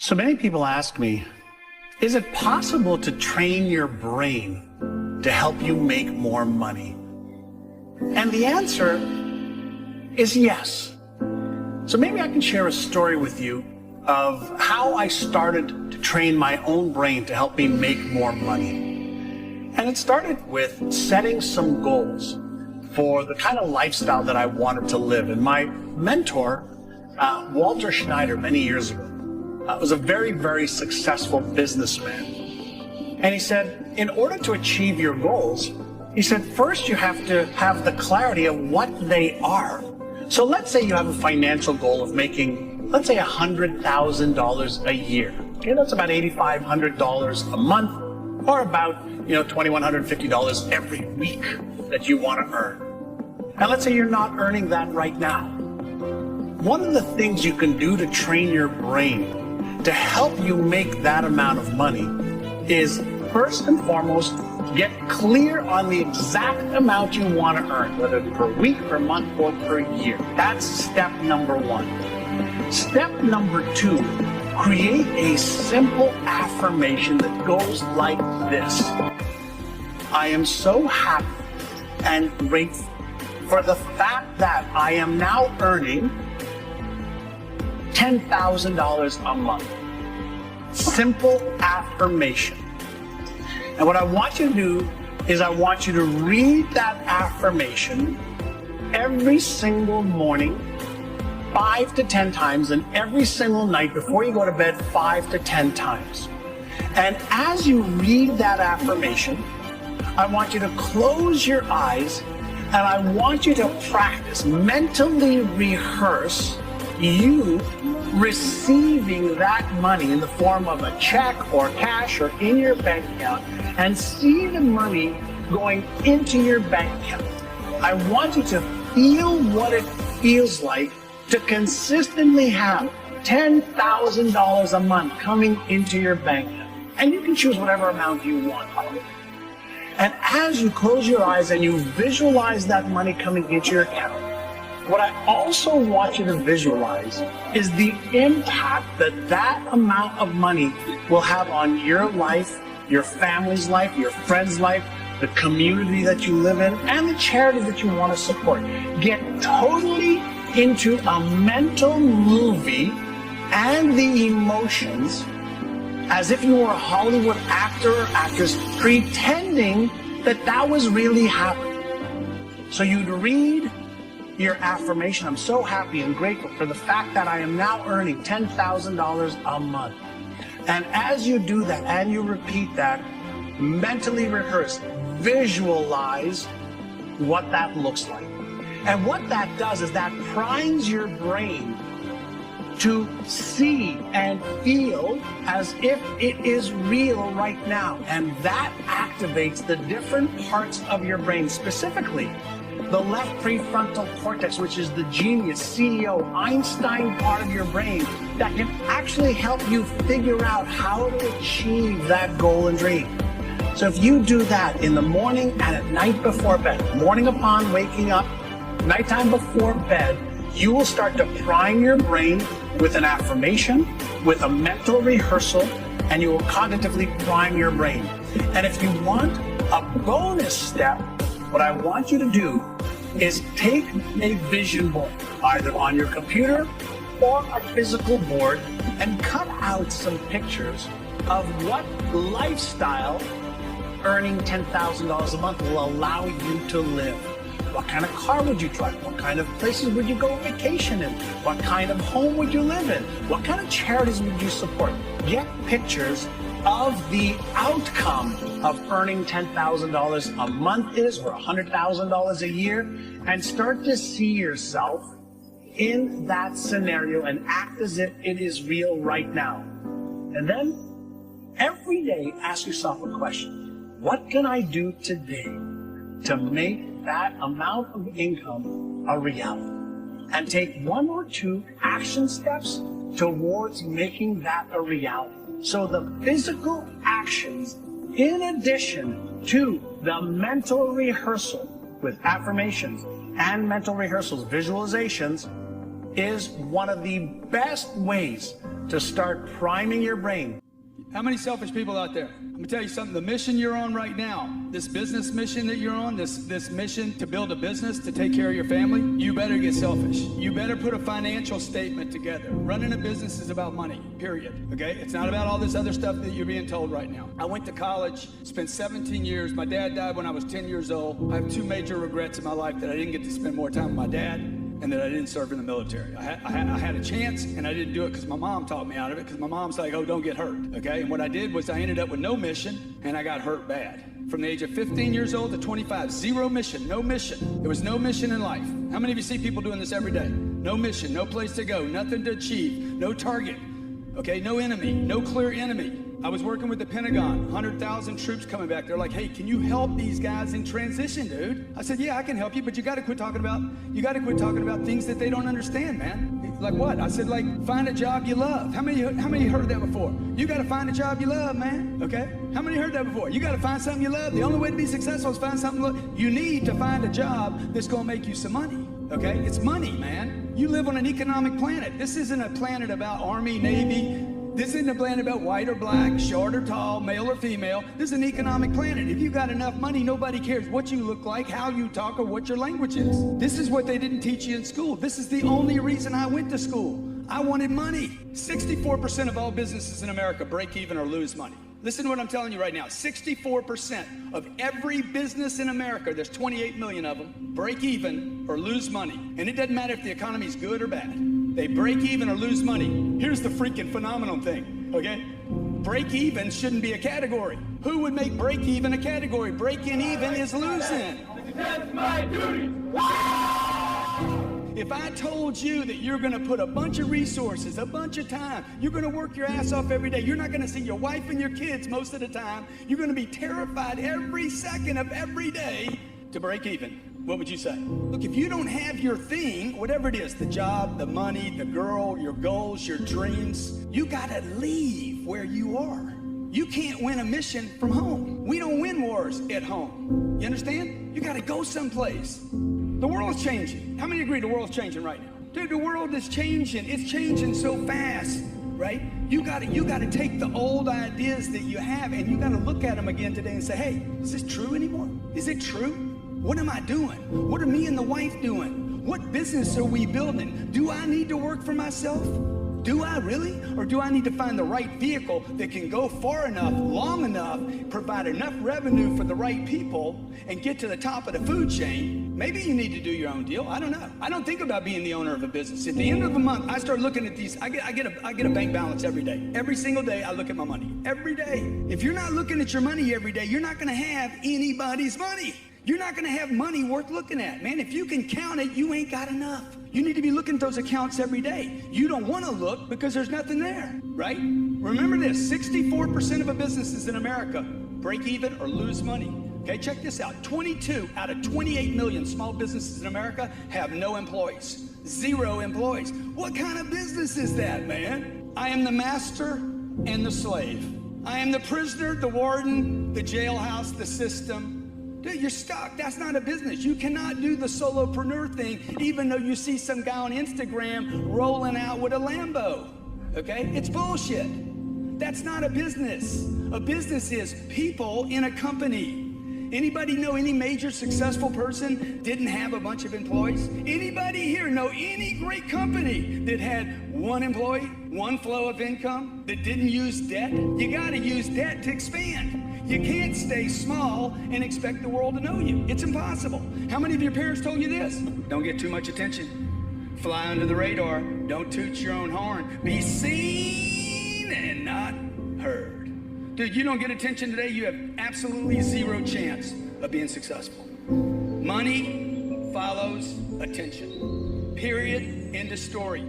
So many people ask me, is it possible to train your brain to help you make more money? And the answer is yes. So maybe I can share a story with you of how I started to train my own brain to help me make more money. And it started with setting some goals for the kind of lifestyle that I wanted to live. And my mentor, Walter Schneider, many years ago, was a very, very successful businessman. And he said, in order to achieve your goals, he said, first you have to have the clarity of what they are. So let's say you have a financial goal of making, let's say $100,000 a year. Okay, that's about $8,500 a month, or about $2,150 every week that you want to earn. And let's say you're not earning that right now. One of the things you can do to train your brain to help you make that amount of money is, first and foremost, get clear on the exact amount you want to earn, whether per week, per month, or per year. That's step number one. Step number two, create a simple affirmation that goes like this. I am so happy and grateful for the fact that I am now earning $10,000 a month. Simple affirmation. And what I want you to do is I want you to read that affirmation every single morning 5 to 10 times, and every single night before you go to bed 5 to 10 times. And as you read that affirmation, I want you to close your eyes and I want you to practice, mentally rehearse you receiving that money in the form of a check or cash or in your bank account, and see the money going into your bank account. I want you to feel what it feels like to consistently have $10,000 a month coming into your bank account. And you can choose whatever amount you want. And as you close your eyes and you visualize that money coming into your account, what I also want you to visualize is the impact that that amount of money will have on your life, your family's life, your friend's life, the community that you live in, and the charity that you want to support. Get totally into a mental movie and the emotions as if you were a Hollywood actor or actress pretending that that was really happening. So you'd read your affirmation, I'm so happy and grateful for the fact that I am now earning $10,000 a month. And as you do that and you repeat that, mentally rehearse, visualize what that looks like. And what that does is that primes your brain to see and feel as if it is real right now. And that activates the different parts of your brain, specifically the left prefrontal cortex, which is the genius, CEO, Einstein part of your brain that can actually help you figure out how to achieve that goal and dream. So if you do that in the morning and at night before bed, morning upon waking up, nighttime before bed, you will start to prime your brain with an affirmation, with a mental rehearsal, and you will cognitively prime your brain. And if you want a bonus step, what I want you to do is take a vision board, either on your computer or a physical board, and cut out some pictures of what lifestyle earning $10,000 a month will allow you to live. What kind of car would you drive? What kind of places would you go vacation in? What kind of home would you live in? What kind of charities would you support? Get pictures of the outcome of earning $10,000 a month is, or $100,000 a year, and start to see yourself in that scenario and act as if it is real right now. And then every day ask yourself a question. What can I do today to make that amount of income a reality? And take 1 or 2 action steps towards making that a reality. So the physical actions, in addition to the mental rehearsal with affirmations and mental rehearsals, visualizations, is one of the best ways to start priming your brain. How many selfish people out there? I'm gonna tell you something, the mission you're on right now, this business mission that you're on, this mission to build a business, to take care of your family, you better get selfish. You better put a financial statement together. Running a business is about money, period, okay? It's not about all this other stuff that you're being told right now. I went to college, spent 17 years. My dad died when I was 10 years old. I have two major regrets in my life: that I didn't get to spend more time with my dad, and that I didn't serve in the military. I had a chance, and I didn't do it because my mom taught me out of it, because my mom's like, oh, don't get hurt, okay? And what I did was I ended up with no mission, and I got hurt bad. From the age of 15 years old to 25, zero mission, no mission. There was no mission in life. How many of you see people doing this every day? No mission, no place to go, nothing to achieve, no target, okay? No enemy, no clear enemy. I was working with the Pentagon, 100,000 troops coming back. They're like, hey, can you help these guys in transition, dude? I said, yeah, I can help you, but you gotta quit talking about things that they don't understand, man. Like what? I said, like, find a job you love. How many heard that before? You gotta find a job you love, man, okay? How many heard that before? You gotta find something you love. The only way to be successful is find something you love. You need to find a job that's gonna make you some money, okay? It's money, man. You live on an economic planet. This isn't a planet about Army, Navy. This isn't a planet about white or black, short or tall, male or female. This is an economic planet. If you got enough money, nobody cares what you look like, how you talk, or what your language is. This is what they didn't teach you in school. This is the only reason I went to school. I wanted money. 64% of all businesses in America break even or lose money. Listen to what I'm telling you right now. 64% of every business in America, there's 28 million of them, break even or lose money. And it doesn't matter if the economy's good or bad. They break even or lose money. Here's the freaking phenomenal thing, okay? Break even shouldn't be a category. Who would make break even a category? Breaking even is losing. That's my duty. If I told you that you're gonna put a bunch of resources, a bunch of time, you're gonna work your ass off every day, you're not gonna see your wife and your kids most of the time, you're gonna be terrified every second of every day to break even, what would you say? Look, if you don't have your thing, whatever it is, the job, the money, the girl, your goals, your dreams, you gotta leave where you are. You can't win a mission from home. We don't win wars at home. You understand? You gotta go someplace. The world's changing. How many agree the world's changing right now? Dude, the world is changing. It's changing so fast, right? You gotta take the old ideas that you have and you gotta look at them again today and say, hey, is this true anymore? Is it true? What am I doing? What are me and the wife doing? What business are we building? Do I need to work for myself? Do I really? Or do I need to find the right vehicle that can go far enough, long enough, provide enough revenue for the right people, and get to the top of the food chain? Maybe you need to do your own deal. I don't know. I don't think about being the owner of a business. At the end of the month, I start looking at these. I get a bank balance every day. Every single day, I look at my money. Every day. If you're not looking at your money every day, you're not going to have anybody's money. You're not going to have money worth looking at. Man, if you can count it, you ain't got enough. You need to be looking at those accounts every day. You don't want to look because there's nothing there, right? Remember this, 64% of businesses in America break even or lose money. Okay, check this out. 22 out of 28 million small businesses in America have no employees. 0 employees. What kind of business is that, man? I am the master and the slave. I am the prisoner, the warden, the jailhouse, the system. Dude, you're stuck. That's not a business. You cannot do the solopreneur thing, even though you see some guy on Instagram rolling out with a Lambo. Okay? It's bullshit. That's not a business. A business is people in a company. Anybody know any major successful person didn't have a bunch of employees? Anybody here know any great company that had one employee, one flow of income, that didn't use debt? You gotta use debt to expand. You can't stay small and expect the world to know you. It's impossible. How many of your parents told you this? Don't get too much attention. Fly under the radar. Don't toot your own horn. Be seen and not heard. Dude, you don't get attention today, you have absolutely 0 chance of being successful. Money follows attention. Period. End of story.